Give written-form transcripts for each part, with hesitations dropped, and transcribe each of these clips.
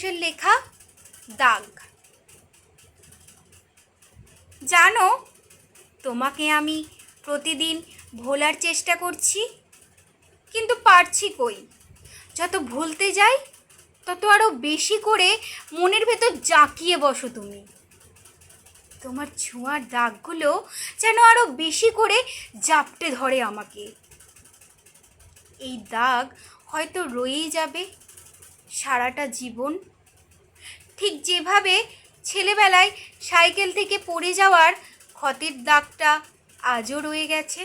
ঘোষের লেখা দাগ। জানো, তোমাকে আমি প্রতিদিন ভোলার চেষ্টা করছি, কিন্তু পারছি কই। যত ভুলতে যাই তত আরও বেশি করে মনের ভেতর জাঁকিয়ে বসো তুমি। তোমার ছোঁয়ার দাগগুলো যেন আরও বেশি করে জাপটে ধরে আমাকে। এই দাগ হয়তো রয়েই যাবে সারাটা জীবন, ঠিক যেভাবে ছেলেবেলায় সাইকেল থেকে পড়ে যাওয়ার ক্ষতের দাগটা আজও রয়ে গেছে।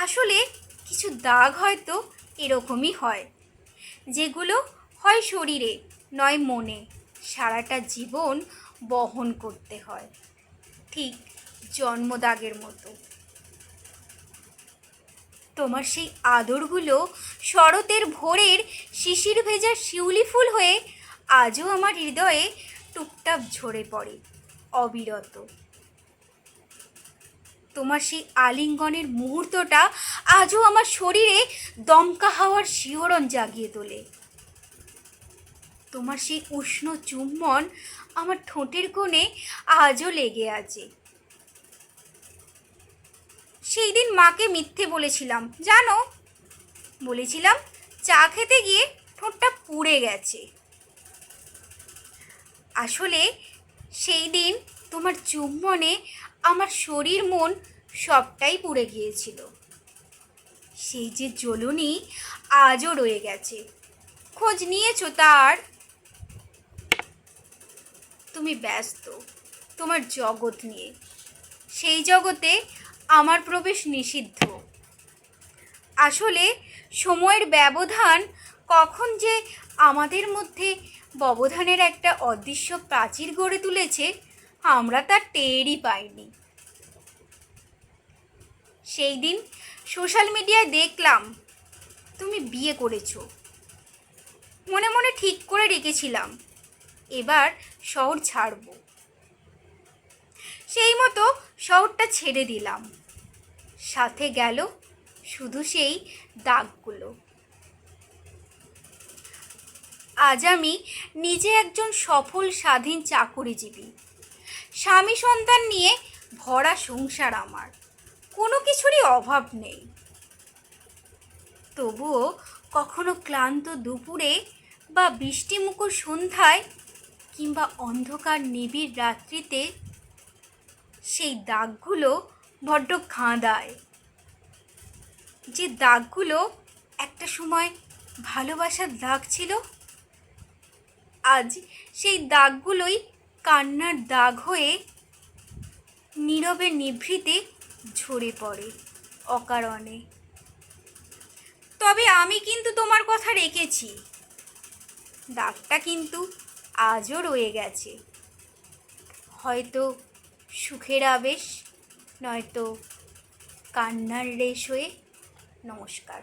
আসলে কিছু দাগ হয়তো এরকমই হয়, যেগুলো হয় শরীরে নয় মনে সারাটা জীবন বহন করতে হয়, ঠিক জন্মদাগের মতো। তোমার সেই আদরগুলো শরতের ভোরের শিশির ভেজা শিউলি ফুল হয়ে আজও আমার হৃদয়ে টুপটাপ ঝরে পড়ে অবিরত। তোমার সেই আলিঙ্গনের মুহূর্তটা আজও আমার শরীরে দমকা হাওয়ার শিহরণ জাগিয়ে তোলে। তোমার সেই উষ্ণ চুম্বন আমার ঠোঁটের কোণে আজও লেগে আছে। সেই দিন মাকে মিথ্যে বলেছিলাম, জানো, বলেছিলাম চা খেতে গিয়ে ঠোঁটটা পুড়ে গেছে। আসলে সেই দিন তোমার চুম্বনে আমার শরীর মন সবটাই পুড়ে গিয়েছিল। সেই যে জ্বলুনি আজও রয়ে গেছে। খোঁজ নিয়েছো তার? তুমি ব্যস্ত তোমার জগৎ নিয়ে, সেই জগতে আমার প্রবেশ নিষিদ্ধ। আসলে সময়ের ব্যবধান কখন যে আমাদের মধ্যে ব্যবধানের একটা অদৃশ্য প্রাচীর গড়ে তুলেছে আমরা তার টেরই পাইনি। সেই দিন সোশ্যাল মিডিয়ায় দেখলাম তুমি বিয়ে করেছো। মনে মনে ঠিক করে রেখেছিলাম এবার শহর ছাড়ব। সেই মতো শহরটা ছেড়ে দিলাম, সাথে গেল শুধু সেই দাগগুলো। আজ আমি নিজে একজন সফল স্বাধীন চাকুরিজীবী, স্বামী সন্তান নিয়ে ভরা সংসার আমার, কোনো কিছুরই অভাব নেই। তবুও কখনো ক্লান্ত দুপুরে বা বৃষ্টিমুখর সন্ধ্যায় কিংবা অন্ধকার নিবিড় রাত্রিতে সেই দাগগুলো বড্ড কাঁদায়। যে দাগগুলো একটা সময় ভালোবাসার দাগ ছিল, আজ সেই দাগগুলোই কান্নার দাগ হয়ে নীরবে নিভৃতে ঝরে পড়ে অকারণে। তবে আমি কিন্তু তোমার কথা রেখেছি, দাগটা কিন্তু আজও রয়ে গেছে, হয়তো সুখের আবেশ, নয়তো কান্নার রেশ হয়ে। নমস্কার।